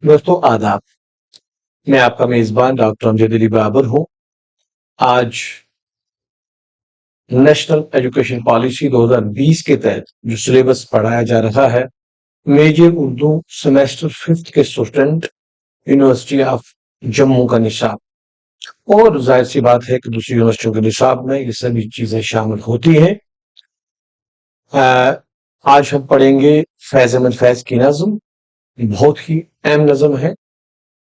दोस्तों आदाब। मैं आपका मेजबान डॉक्टर अमजद अली बाबर हूं। आज नेशनल एजुकेशन पॉलिसी 2020 के तहत जो सिलेबस पढ़ाया जा रहा है, मेजर उर्दू सेमेस्टर 5th के स्टूडेंट यूनिवर्सिटी ऑफ जम्मू का निसाब, और जाहिर सी बात है कि दूसरी यूनिवर्सिटियों के निसाब में ये सभी चीजें शामिल होती हैं। आज हम पढ़ेंगे फैज अहमद फैज की नज्म। बहुत ही अहम नज्म है।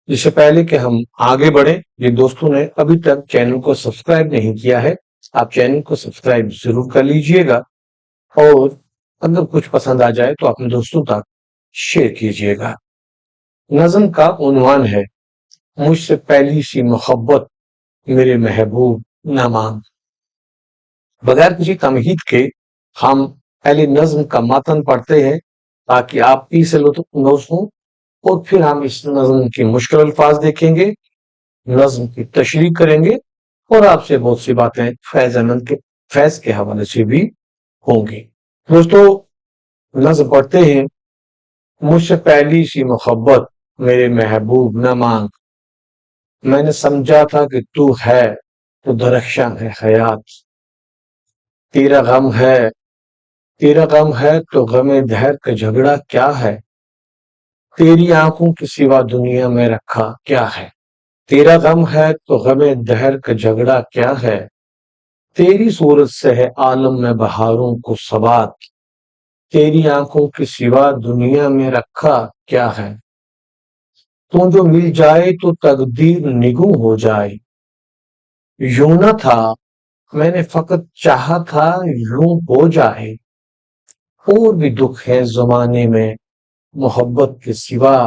इससे पहले कि हम आगे बढ़े, जिन दोस्तों ने अभी तक चैनल को सब्सक्राइब नहीं किया है, आप चैनल को सब्सक्राइब जरूर कर लीजिएगा, और अगर कुछ पसंद आ जाए तो अपने दोस्तों तक शेयर कीजिएगा। नज्म का उन्वान है, मुझसे पहली सी मोहब्बत मेरे महबूब न मांग। बगैर किसी तमहीद के हम पहले नज्म का मतन पढ़ते हैं ताकि आप इससे लुत्फ हों, और फिर हम इस नज्म की मुश्किल अल्फाज देखेंगे, नज्म की तशरीह करेंगे, और आपसे बहुत सी बातें फैज अहमद के फैज के हवाले से भी होंगी। दोस्तों नज्म पढ़ते हैं, मुझसे पहली सी मोहब्बत मेरे महबूब न मांग। मैंने समझा था कि तू है तो दरख्शां है हयात। तेरा गम है, तेरा गम है तो गमे दहर का झगड़ा क्या है। तेरी आंखों के सिवा दुनिया में रखा क्या है। तेरा गम है तो गमे दहर का झगड़ा क्या है। तेरी सूरत से है आलम में बहारों को सबात। तेरी आंखों के सिवा दुनिया में रखा क्या है। तू जो मिल जाए तो तकदीर निगू हो जाए। यूं न था, मैंने फकत चाहा था यूं हो जाए। और भी दुख है जमाने में मोहब्बत के सिवा।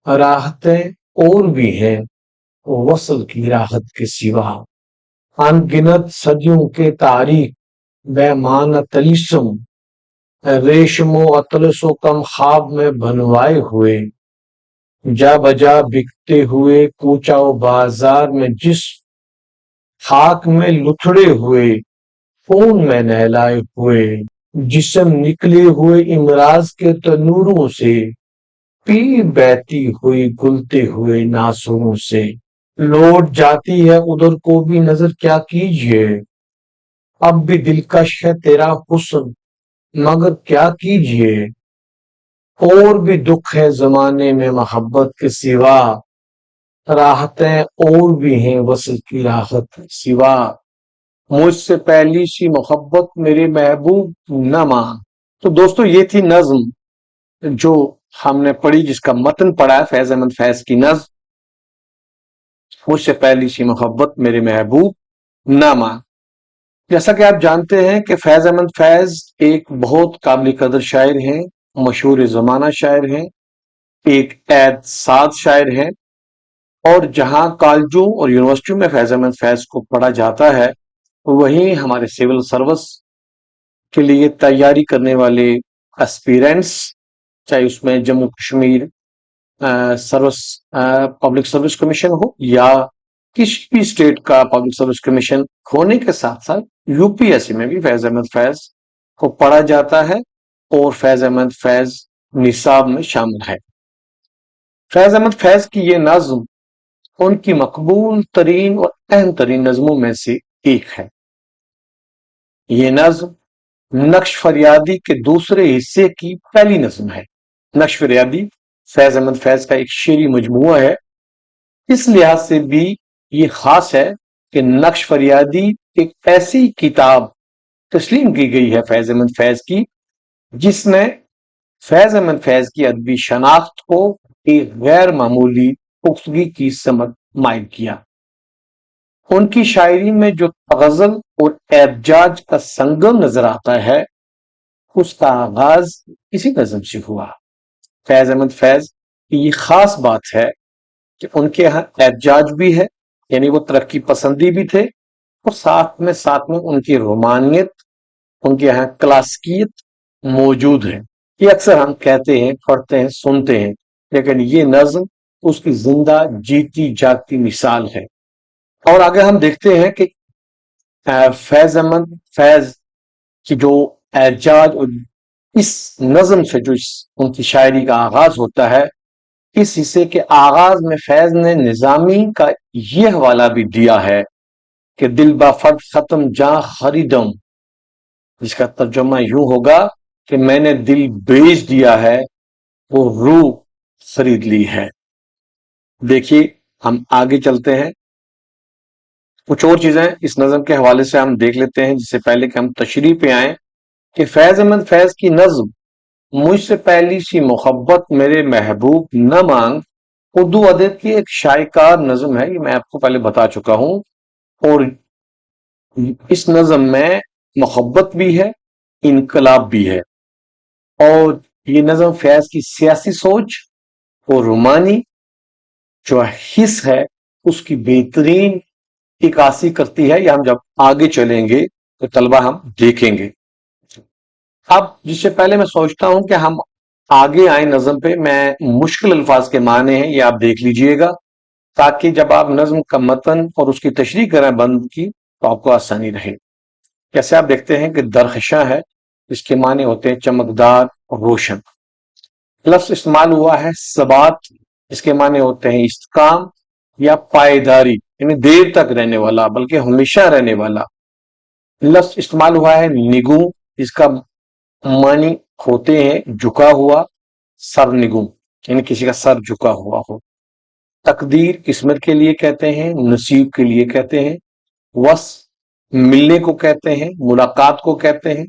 राहतें और भी हैं वसल की राहत के सिवा। अनगिनत सदियों के तारीख बेमाना तलिस्म, रेशमो अतलसो कम ख्वाब में बनवाए हुए। जा बजा बिकते हुए कूचाओ बाजार में जिस खाक में लुथड़े हुए। खून में नहलाए हुए जिस्म निकले हुए इमराज के तनूरों से। पी बहती हुई गुलते हुए नासुरों से। लौट जाती है उधर को भी नजर क्या कीजिए। अब भी दिलकश है तेरा हुस्न मगर क्या कीजिए। और भी दुख है जमाने में मोहब्बत के सिवा। राहतें और भी हैं वसल की राहत के सिवा। मुझसे पहली सी मोहब्बत मेरे महबूब न मान। तो दोस्तों ये थी नज्म जो हमने पढ़ी, जिसका मतन पढ़ा है फैज अहमद फैज की नज्म, मुझसे पहली सी मोहब्बत मेरे महबूब न मान। जैसा कि आप जानते हैं कि फैज अहमद फैज एक बहुत काबिल कदर शायर हैं, मशहूर जमाना शायर हैं, एक ऐद साद शायर हैं। और जहां कॉलेजों और यूनिवर्सिटियों में फैज अहमद फैज को पढ़ा जाता है, वहीं हमारे सिविल सर्विस के लिए तैयारी करने वाले एस्पिरेंट्स, चाहे उसमें Jammu Kashmir service public service commission हो या किसी भी स्टेट का पब्लिक सर्विस कमीशन होने के साथ साथ यूपीएससी में भी फैज अहमद फैज को पढ़ा जाता है, और फैज अहमद फैज निसाब में शामिल है। फैज अहमद फैज की ये नज्म उनकी मकबूल तरीन और अहम तरीन नज्मों में से एक है। ये नज्म नक्श फरियादी के दूसरे हिस्से की पहली नज्म है। नक्श फरियादी फैज अहमद फैज का एक शेरी मजमुआ है। इस लिहाज से भी ये खास है कि नक्श फरियादी एक ऐसी किताब तस्लीम की गई है फैज अहमद फैज की, जिसने फैज अहमद फैज की अदबी शनाख्त को एक गैर मामूली पुख्तगी की समत मायल किया। उनकी शायरी में जो गजल और एबजाज का संगम नजर आता है, उसका आगाज इसी नज्म से हुआ। फैज अहमद फैज की ये खास बात है कि उनके यहाँ एबजाज भी है, यानी वो तरक्की पसंदी भी थे, और साथ में उनकी रोमानियत, उनके यहाँ क्लासिकियत मौजूद है। ये अक्सर हम कहते हैं, पढ़ते हैं, सुनते हैं, लेकिन ये नज्म उसकी जिंदा जीती जागती मिसाल है। और आगे हम देखते हैं कि फैज अहमद फैज की जो एजाज और इस नज्म से जो उनकी शायरी का आगाज होता है, اس حصے کے آغاز میں فیض نے نظامی کا یہ حوالہ بھی دیا ہے کہ دل با فرد ختم جاں خریدم، جس کا ترجمہ یوں ہوگا کہ میں نے دل بیچ دیا ہے، وہ روح خرید لی ہے۔ دیکھیے ہم آگے چلتے ہیں، کچھ اور چیزیں اس نظم کے حوالے سے ہم دیکھ لیتے ہیں، جس سے پہلے کہ ہم تشریح پہ آئیں کہ فیض احمد فیض کی نظم مجھ سے پہلی سی محبت میرے محبوب نہ مانگ اردو ادب کی ایک شائکار نظم ہے، یہ میں آپ کو پہلے بتا چکا ہوں، اور اس نظم میں محبت بھی ہے، انقلاب بھی ہے، اور یہ نظم فیض کی سیاسی سوچ اور رومانی جو حص ہے اس کی بہترین عکاسی کرتی ہے، یا ہم جب آگے چلیں گے تو طلبہ ہم دیکھیں گے۔ اب جس سے پہلے میں سوچتا ہوں کہ ہم آگے آئیں نظم پہ، میں مشکل الفاظ کے معنی ہیں یہ آپ دیکھ لیجئے گا، تاکہ جب آپ نظم کا متن اور اس کی تشریح کریں بند کی تو آپ کو آسانی رہے۔ جیسے آپ دیکھتے ہیں کہ درخشاں ہے، اس کے معنی ہوتے ہیں چمکدار اور روشن۔ لفظ استعمال ہوا ہے ثبات، اس کے معنی ہوتے ہیں استحکام یا پائیداری، یعنی دیر تک رہنے والا بلکہ ہمیشہ رہنے والا۔ لفظ استعمال ہوا ہے نگوں، اس کا معنی ہوتے ہیں جھکا ہوا، سر نگوں، یعنی کسی کا سر جھکا ہوا ہو۔ تقدیر قسمت کے لیے کہتے ہیں، نصیب کے لیے کہتے ہیں۔ وس ملنے کو کہتے ہیں، ملاقات کو کہتے ہیں۔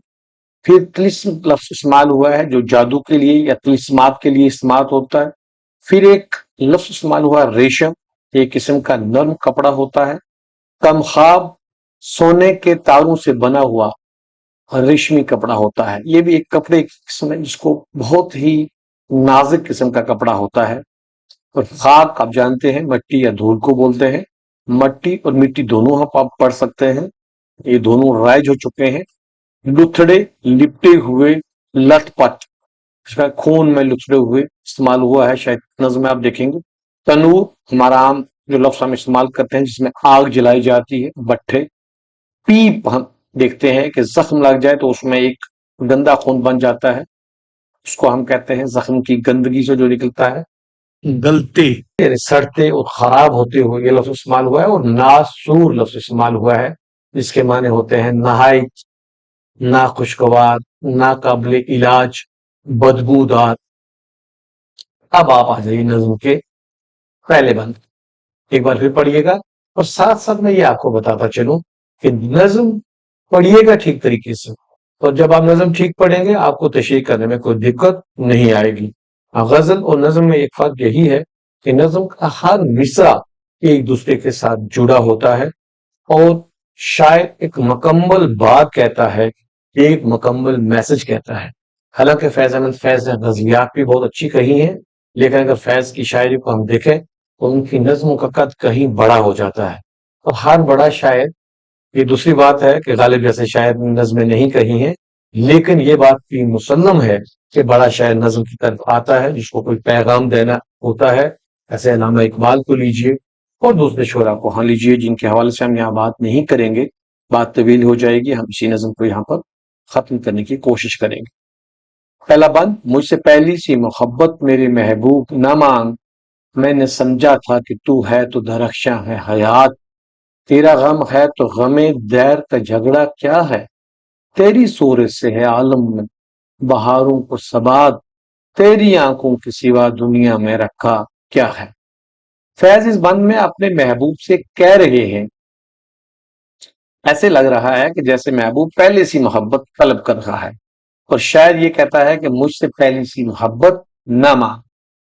پھر طلسم لفظ استعمال ہوا ہے جو جادو کے لیے یا طلسمات کے لیے استعمال ہوتا ہے۔ پھر ایک لفظ استعمال ہوا ہے ریشم، ایک قسم کا نرم کپڑا ہوتا ہے۔ کم خواب سونے کے تاروں سے بنا ہوا ریشمی کپڑا ہوتا ہے، یہ بھی ایک کپڑے کی قسم ہے جس کو بہت ہی نازک قسم کا کپڑا ہوتا ہے۔ اور خاک آپ جانتے ہیں مٹی یا دھول کو بولتے ہیں، مٹی اور مٹی دونوں آپ پڑھ سکتے ہیں، یہ دونوں رائج ہو چکے ہیں۔ لتھڑے لپٹے ہوئے، لٹ پٹ، اس کا خون میں لتھڑے ہوئے استعمال ہوا ہے، شاید نظم میں آپ دیکھیں گے۔ تنور ہمارا عام جو لفظ ہم استعمال کرتے ہیں جس میں آگ جلائی جاتی ہے، بٹھے۔ پیپ ہم دیکھتے ہیں کہ زخم لگ جائے تو اس میں ایک گندا خون بن جاتا ہے، اس کو ہم کہتے ہیں زخم کی گندگی سے جو نکلتا ہے گلتے، یعنی سڑتے اور خراب ہوتے ہوئے یہ لفظ استعمال ہوا ہے۔ اور ناسور لفظ استعمال ہوا ہے جس کے معنی ہوتے ہیں نہایت، ناخوشگوار، ناقابل علاج، بدبودار۔ اب آپ آ جائیے نظم کے پہلے بند، ایک بار پھر پڑھیے گا، اور ساتھ ساتھ میں یہ آپ کو بتاتا چلوں کہ نظم پڑھیے گا ٹھیک طریقے سے، اور جب آپ نظم ٹھیک پڑھیں گے آپ کو تشریح کرنے میں کوئی دقت نہیں آئے گی۔ غزل اور نظم میں ایک فرق یہی ہے کہ نظم کا ہر مصرع ایک دوسرے کے ساتھ جڑا ہوتا ہے، اور شاعر ایک مکمل بات کہتا ہے، ایک مکمل میسج کہتا ہے۔ حالانکہ فیض احمد فیض نے غزلیات بھی بہت اچھی کہی ہیں، لیکن اگر فیض کی شاعری کو ہم دیکھیں تو ان کی نظموں کا قد کہیں بڑا ہو جاتا ہے، اور ہر بڑا شاعر، یہ دوسری بات ہے کہ غالب جیسے شاعر نے نظمیں نہیں کہی ہیں، لیکن یہ بات بھی مسلم ہے کہ بڑا شاعر نظم کی طرف آتا ہے جس کو کوئی پیغام دینا ہوتا ہے۔ ایسے علامہ اقبال کو لیجئے اور دوسرے شعراء کو ہاں لیجئے، جن کے حوالے سے ہم یہاں بات نہیں کریں گے، بات طویل ہو جائے گی، ہم اسی نظم کو یہاں پر ختم کرنے کی کوشش کریں گے۔ پہلا بند، مجھ سے پہلی سی محبت میرے محبوب نہ مانگ، میں نے سمجھا تھا کہ تو ہے تو درخشاں ہے حیات، تیرا غم ہے تو غم دیر کا جھگڑا کیا ہے، تیری صورت سے ہے عالم میں بہاروں کو ثبات، تیری آنکھوں کے سوا دنیا میں رکھا کیا ہے۔ فیض اس بند میں اپنے محبوب سے کہہ رہے ہیں، ایسے لگ رہا ہے کہ جیسے محبوب پہلے سی محبت طلب کر رہا ہے، اور شاعر یہ کہتا ہے کہ مجھ سے پہلی سی محبت نہ مانگ۔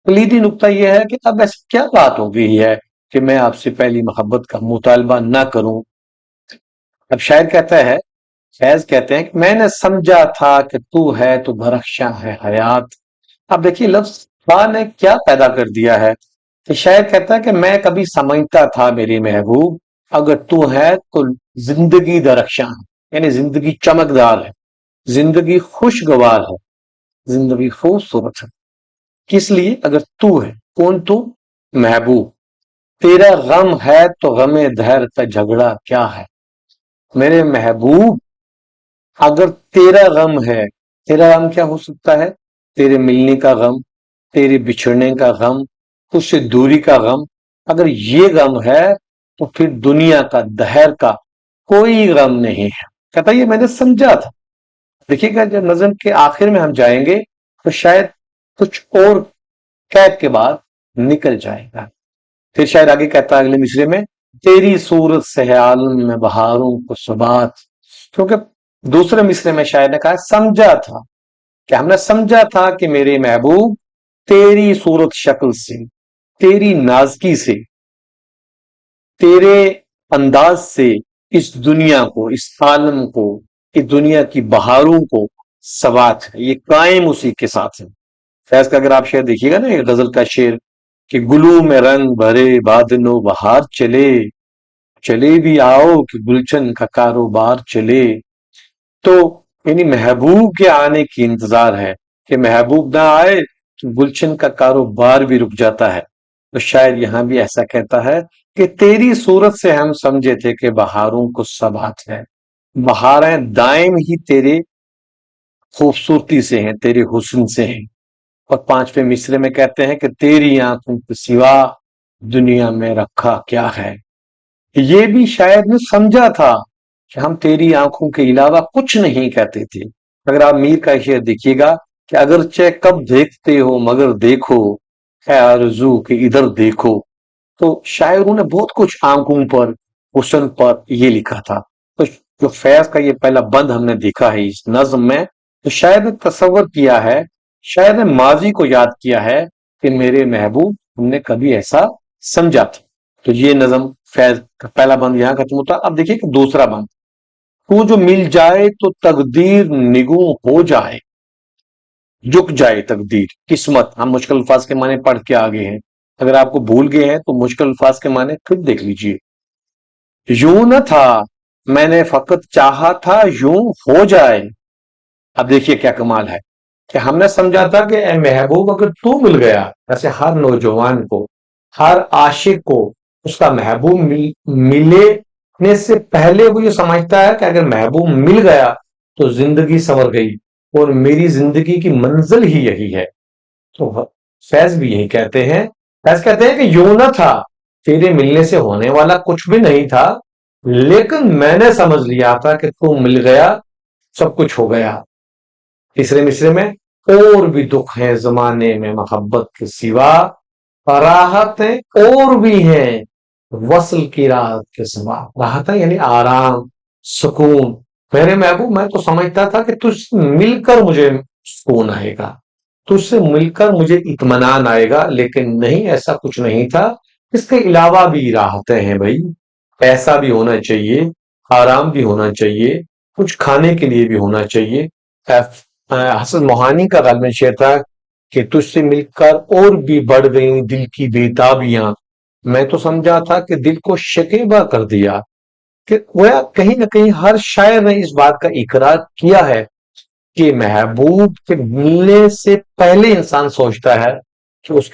کلیدی نقطہ یہ ہے کہ اب ایسی کیا بات ہو گئی ہے کہ میں آپ سے پہلی محبت کا مطالبہ نہ کروں۔ اب شاعر کہتا ہے، فیض کہتے ہیں کہ میں نے سمجھا تھا کہ تو ہے تو درخشاں ہے حیات۔ اب دیکھیے لفظ با نے کیا پیدا کر دیا ہے کہ شاعر کہتا ہے کہ میں کبھی سمجھتا تھا میری محبوب اگر تو ہے تو زندگی درخشاں ہے، یعنی زندگی چمکدار ہے، زندگی خوشگوار ہے، زندگی خوبصورت ہے۔ کس لیے؟ اگر تو ہے، کون تو؟ محبوب۔ تیرا غم ہے تو غم دہر کا جھگڑا کیا ہے، میرے محبوب اگر تیرا غم ہے، تیرا غم کیا ہو سکتا ہے؟ تیرے ملنے کا غم، تیرے بچھڑنے کا غم، تجھ سے دوری کا غم، اگر یہ غم ہے تو پھر دنیا کا دہر کا کوئی غم نہیں ہے۔ کہتا یہ میں نے سمجھا تھا۔ دیکھیے گا جب نظم کے آخر میں ہم جائیں گے تو شاید کچھ اور قید کے بعد نکل جائے گا۔ پھر شاید آگے کہتا ہے اگلے مصرے میں، تیری صورت سے ہے عالم میں بہاروں کو ثبات، کیونکہ دوسرے مصرے میں شاید نے کہا سمجھا تھا کہ ہم نے سمجھا تھا کہ میرے محبوب تیری صورت شکل سے، تیری نازکی سے، تیرے انداز سے اس دنیا کو، اس عالم کو، اس دنیا کی بہاروں کو ثبات ہے، یہ قائم اسی کے ساتھ ہے۔ فیض کا اگر آپ شعر دیکھیے گا نا، ایک غزل کا شعر کہ گلوں میں رنگ بھرے بادن و بہار چلے، چلے بھی آؤ کہ گلچن کا کاروبار چلے، تو یعنی محبوب کے آنے کی انتظار ہے کہ محبوب نہ آئے تو گلچن کا کاروبار بھی رک جاتا ہے۔ تو شاعر یہاں بھی ایسا کہتا ہے کہ تیری صورت سے ہم سمجھے تھے کہ بہاروں کو ثبات ہے، بہاریں دائم ہی تیرے خوبصورتی سے ہیں، تیرے حسن سے ہیں۔ اور پانچویں مصرے میں کہتے ہیں کہ تیری آنکھوں کے سوا دنیا میں رکھا کیا ہے۔ یہ بھی شاید نے سمجھا تھا کہ ہم تیری آنکھوں کے علاوہ کچھ نہیں کہتے تھے۔ اگر آپ میر کا شعر دیکھیے گا کہ اگرچہ کب دیکھتے ہو مگر دیکھو، ہے آرزو کہ ادھر دیکھو، تو شاعروں نے بہت کچھ آنکھوں پر، حسن پر یہ لکھا تھا۔ تو جو فیض کا یہ پہلا بند ہم نے دیکھا ہے اس نظم میں، تو شاید نے تصور کیا ہے، شاید نے ماضی کو یاد کیا ہے کہ میرے محبوب ہم نے کبھی ایسا سمجھا تھا۔ تو یہ نظم فیض کا پہلا بند یہاں ختم ہوتا۔ اب دیکھیے کہ دوسرا بند، تو جو مل جائے تو تقدیر نگوں ہو جائے، جھک جائے تقدیر قسمت۔ ہم مشکل الفاظ کے معنی پڑھ کے آگے ہیں، اگر آپ کو بھول گئے ہیں تو مشکل الفاظ کے معنی پھر دیکھ لیجئے۔ یوں نہ تھا میں نے فقط چاہا تھا یوں ہو جائے۔ اب دیکھیے کیا کمال ہے کہ ہم نے سمجھا تھا کہ اے محبوب اگر تو مل گیا، ایسے ہر نوجوان کو، ہر عاشق کو اس کا محبوب ملنے سے پہلے وہ یہ سمجھتا ہے کہ اگر محبوب مل گیا تو زندگی سنور گئی اور میری زندگی کی منزل ہی یہی ہے۔ تو فیض بھی یہی کہتے ہیں، فیض کہتے ہیں کہ یوں نہ تھا، تیرے ملنے سے ہونے والا کچھ بھی نہیں تھا، لیکن میں نے سمجھ لیا تھا کہ تو مل گیا سب کچھ ہو گیا۔ تیسرے مصرے میں، اور بھی دکھ ہیں زمانے میں محبت کے سوا، راحتیں اور بھی ہیں وصل کی راحت کے سوا۔ راحتیں یعنی آرام، سکون۔ میرے محبوب میں تو سمجھتا تھا کہ تجھ سے مل کر مجھے سکون آئے گا، تجھ سے مل کر مجھے اطمینان آئے گا، لیکن نہیں، ایسا کچھ نہیں تھا۔ اس کے علاوہ بھی راحتیں ہیں بھائی، پیسہ بھی ہونا چاہیے، آرام بھی ہونا چاہیے، کچھ کھانے کے لیے بھی ہونا چاہیے۔ حسن موہانی کا غالباً شعر تھا کہ تجھ سے مل کر اور بھی بڑھ گئیں دل کی بےتابیاں، میں تو سمجھا تھا کہ دل کو شکیبا کر دیا۔ کہ گویا کہیں نہ کہیں ہر شاعر نے اس بات کا اقرار کیا ہے کہ محبوب کے ملنے سے پہلے انسان سوچتا ہے کہ اس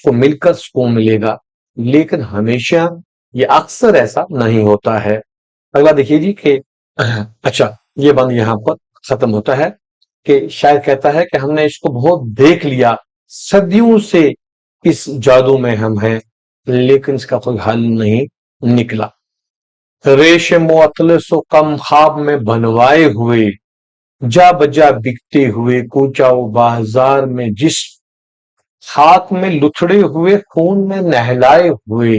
کو مل کر سکون ملے گا، لیکن ہمیشہ یہ اکثر ایسا نہیں ہوتا ہے۔ اگلا دیکھیے جی کہ اچھا یہ بند یہاں پر ختم ہوتا ہے کہ شاعر کہتا ہے کہ ہم نے اس کو بہت دیکھ لیا، صدیوں سے اس جادو میں ہم ہیں، لیکن اس کا کوئی حل نہیں نکلا۔ ریشم و اطلس و کم خواب میں بنوائے ہوئے، جا بجا بکتے ہوئے کوچا و بازار میں، جس خاک میں لتھڑے ہوئے خون میں نہلائے ہوئے،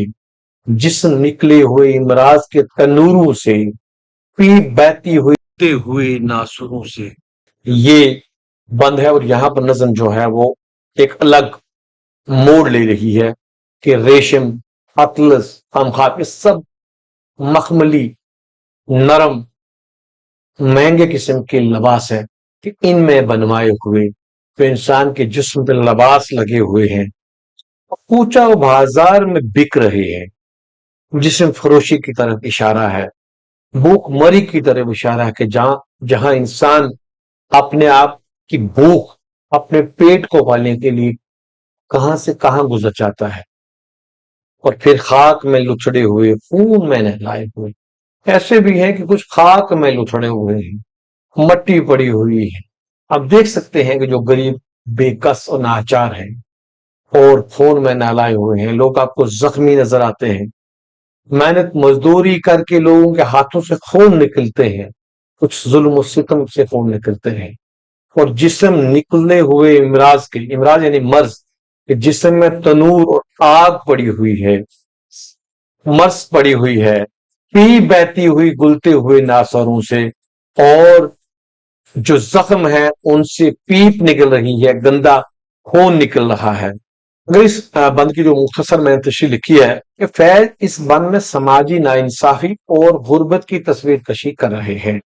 جسم نکلے ہوئے امراض کے تنوروں سے، پیپ بہتی ہوئے ناسوروں سے۔ یہ بند ہے اور یہاں پر نظم جو ہے وہ ایک الگ موڑ لے رہی ہے کہ ریشم، اطلس، خمخاب، یہ سب مخملی، نرم، مہنگے قسم کے لباس ہے کہ ان میں بنوائے ہوئے تو انسان کے جسم پہ لباس لگے ہوئے ہیں، کوچا و بازار میں بک رہے ہیں، جسم فروشی کی طرف اشارہ ہے، بھوک مری کی طرف اشارہ ہے کہ جہاں انسان اپنے آپ کی بھوک، اپنے پیٹ کو پالنے کے لیے کہاں سے کہاں گزر جاتا ہے، اور پھر خاک میں لچڑے ہوئے خون میں نہلائے ہوئے۔ ایسے بھی ہیں کہ کچھ خاک میں لچڑے ہوئے ہیں، مٹی پڑی ہوئی ہے۔ آپ دیکھ سکتے ہیں کہ جو غریب बेकस और नाचार हैं और फोन में नहलाए हुए हैं। लोग आपको जख्मी नजर आते हैं। मेहनत मजदूरी करके लोगों के हाथों से खून निकलते हैं, कुछ जुल्म और सितम से खून निकलते हैं। और जिस्म निकले हुए इमराज के, इमराज यानी मर्ज, कि जिस्म में तनूर और आग पड़ी हुई है, मर्स पड़ी हुई है, पी बहती हुई गुलते हुए नासरों से, और जो जख्म है उनसे पीप निकल रही है, गंदा खून निकल रहा है। अगर इस बंद की जो मुख्तसर मैंने तशरीह लिखी है कि फैज इस बंद में समाजी नाइंसाफी और गुर्बत की तस्वीर कशी कर रहे हैं।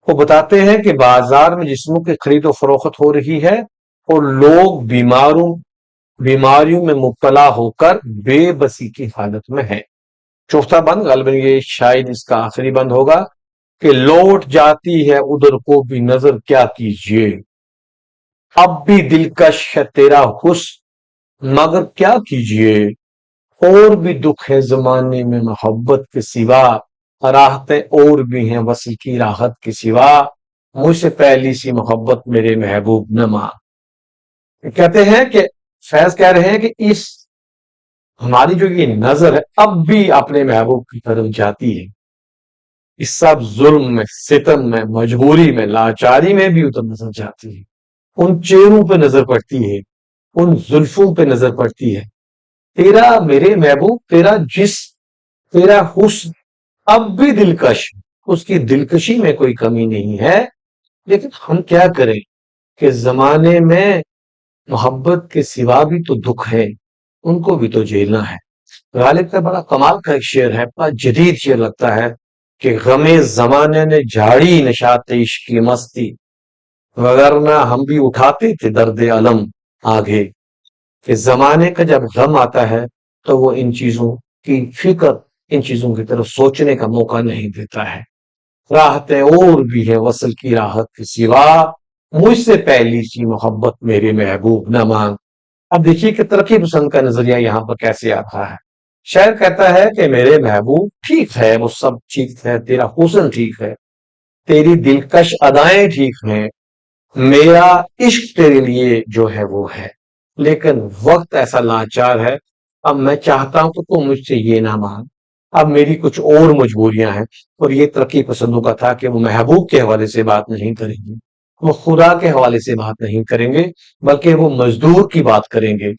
वो बताते हैं कि बाजार में जिस्मों की खरीद और फरोख्त हो रही है और लोग बीमारियों में मुब्तला होकर बेबसी की हालत में है। चौथा बंद, गालिबन ये शायद इसका आखिरी बंद होगा, कि लौट जाती है उधर को भी नजर क्या कीजिए, अब भी दिलकश है तेरा हुस्न मगर क्या कीजिए, और भी दुख है जमाने में मोहब्बत के सिवा, राहतें और भी हैं वसल की राहत के सिवा, मुझसे पहली सी मोहब्बत मेरे महबूब न मां। कहते हैं कि फैज कह रहे हैं कि इस हमारी जो ये नजर है अब भी अपने महबूब की तरफ जाती है। इस सब जुल्म में, सितम में, मजबूरी में, लाचारी में भी उतर नजर जाती है। उन चेहरों पे नजर पड़ती है, उन जुल्फों पे नजर पड़ती है। तेरा मेरे महबूब, तेरा तेरा हुस्न अब भी दिलकश, उसकी दिलकशी में कोई कमी नहीं है। लेकिन हम क्या करें कि जमाने में मोहब्बत के सिवा भी तो दुख है, उनको भी तो झेलना है। गालिब का बड़ा कमाल का एक शेर है, बड़ा जदीद शेर लगता है, कि गमे जमाने ने झाड़ी नशात इश्क की मस्ती, वगरना हम भी उठाते थे दर्द अलम आगे। कि जमाने का जब गम आता है तो वो इन चीजों की फिक्र, इन चीजों की तरफ सोचने का मौका नहीं देता है। राहतें और भी है वसल की राहत के सिवा, मुझसे पहली सी मोहब्बत मेरे महबूब न मांग। अब देखिए कि तरक्की पसंद का नजरिया यहाँ पर कैसे आता है। शायर कहता है कि मेरे महबूब ठीक है, वो सब ठीक है, तेरा हुस्न ठीक है, तेरी दिलकश अदाएं ठीक हैं, मेरा इश्क तेरे लिए जो है वो है, लेकिन वक्त ऐसा लाचार है, अब मैं चाहता हूं कि तू मुझसे ये ना मांग, अब मेरी कुछ और मजबूरियां हैं। और ये तरक्की पसंदों का था कि वो महबूब के हवाले से बात नहीं करेंगे, वो खुदा के हवाले से बात नहीं करेंगे, बल्कि वो मजदूर की बात करेंगे,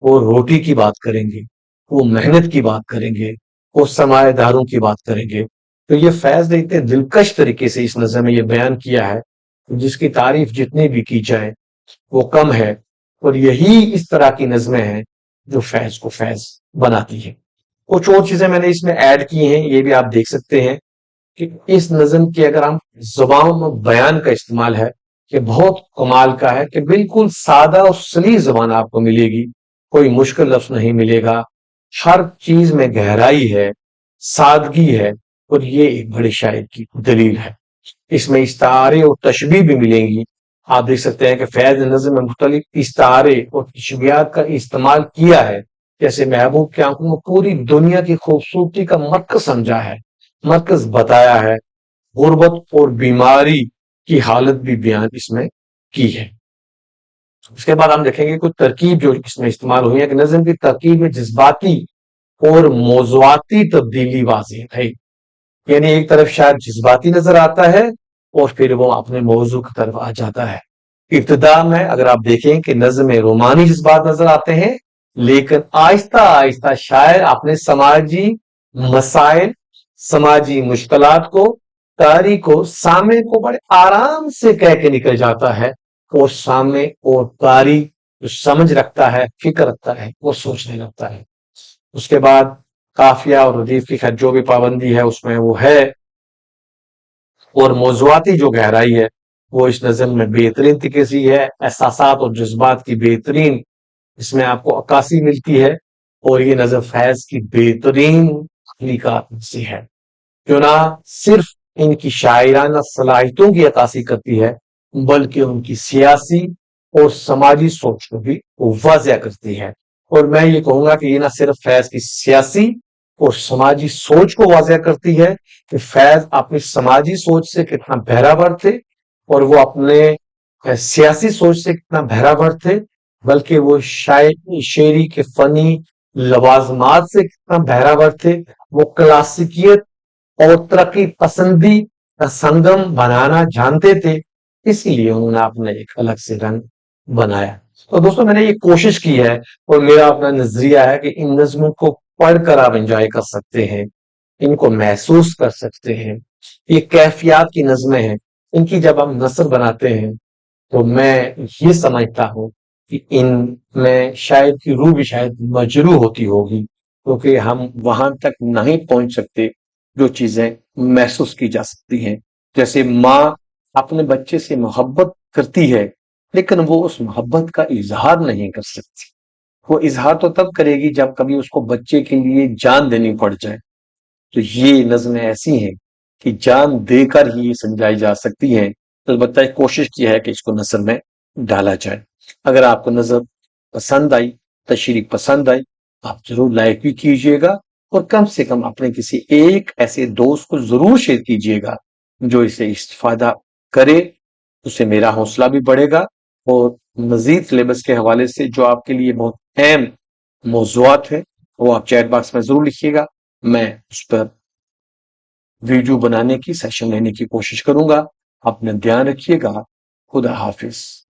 वो रोटी की बात करेंगे, वो मेहनत की बात करेंगे, वो सरमाएदारों की बात करेंगे। तो ये फैज ने इतने दिलकश तरीके से इस नज़म में ये बयान किया है, जिसकी तारीफ जितनी भी की जाए वो कम है। और यही इस तरह की नज़में हैं जो फैज को फैज बनाती है। कुछ और चीजें मैंने इसमें ऐड की हैं, ये भी आप देख सकते हैं कि इस नज़म की अगर हम जुबान में बयान का इस्तेमाल है कि बहुत कमाल का है, कि बिल्कुल सादा और सलीस जुबान आपको मिलेगी, कोई मुश्किल लफ्ज नहीं मिलेगा, हर चीज में गहराई है, सादगी है, और ये एक बड़े शायर की दलील है। इसमें इस्तारे और तशबीह भी मिलेंगी। आप देख सकते हैं कि फैज नज़म में मुख्तलिफ इस्तारे और तशबीहात का इस्तेमाल किया है। जैसे महबूब की आंखों में पूरी दुनिया की खूबसूरती का मरकज समझा है, मरकज बताया है, गुर्बत और बीमारी की हालत भी बयान इसमें की है। उसके बाद हम देखेंगे कुछ तरकीब जो इसमें इस्तेमाल हुई है कि नज़म की तरकीब में जज्बाती और मौजुआती तब्दीली वाज़ेह है। यानी एक तरफ शायद जज्बाती नजर आता है और फिर वो अपने मौजू की तरफ आ जाता है। इब्तिदा में अगर आप देखें कि नज़्म में रोमानी जज्बात नजर आते हैं, लेकिन आहिस्ता आहिस्ता शायर अपने समाजी मसाइल, समाजी मुश्किलात को, कारी को, सामे को बड़े आराम से कह के निकल जाता है। और सामे और कारी जो समझ रखता है, फिक्र रखता है, वो सोचने लगता है। उसके बाद काफिया और रदीफ की खैर जो भी पाबंदी है उसमें वो है, और मौजुआती जो गहराई है वो इस नज़म में बेहतरीन तरीके से है। एहसासात और जज्बात की बेहतरीन इसमें आपको अक्कासी मिलती है, और ये नज़म फैज की बेहतरीन तख्लीकात में से है, जो ना सिर्फ इनकी शायराना सलाहियतों की अक्कासी करती है, बल्कि उनकी सियासी और समाजी सोच को भी वाज़ेह करती है। और मैं ये कहूंगा कि ये ना सिर्फ फैज की सियासी और समाजी सोच को वाज़ेह करती है कि फैज अपनी समाजी सोच से कितना बहरावर थे, और वो अपने सियासी सोच से कितना बहरावर थे, बल्कि वो शायरी शेरी के फनी लवाजमात से कितना बहरावर थे। वो क्लासिकियत और तरक्की पसंदी का संगम बनाना जानते थे, इसीलिए उन्होंने अपना एक अलग से रंग बनाया। तो दोस्तों मैंने ये कोशिश की है और मेरा अपना नजरिया है कि इन नज्मों को पढ़कर आप एंजॉय कर सकते हैं, इनको महसूस कर सकते हैं। ये कैफियत की नज़में हैं, इनकी जब हम नस्र बनाते हैं तो मैं ये समझता हूँ कि इनमें शायद की रूह भी शायद मजरू होती होगी, क्योंकि हम वहां तक नहीं पहुंच सकते जो चीजें महसूस की जा सकती हैं। जैसे माँ अपने बच्चे से मोहब्बत करती है, लेकिन वो उस मोहब्बत का इजहार नहीं कर सकती। वो इजहार तो तब करेगी जब कभी उसको बच्चे के लिए जान देनी पड़ जाए। तो ये नज़में ऐसी हैं कि जान देकर ही ये समझाई जा सकती हैं। तो अलबत्ता एक कोशिश की है कि इसको नज़र में डाला जाए। अगर आपको नज़र पसंद आई, तशरीह पसंद आई, आप ज़रूर लाइक भी कीजिएगा और कम से कम अपने किसी एक ऐसे दोस्त को ज़रूर शेयर कीजिएगा जो इसे इस्तेफ़ादा करे। उससे मेरा हौसला भी बढ़ेगा और मज़ीद सिलेबस के हवाले से जो आपके लिए बहुत अहम मौज़ूआत हैं, वो आप चैट बॉक्स में ज़रूर लिखिएगा। मैं उस पर वीडियो बनाने की, सेशन लेने की कोशिश करूंगा। अपना ध्यान रखिएगा। खुदा हाफिज।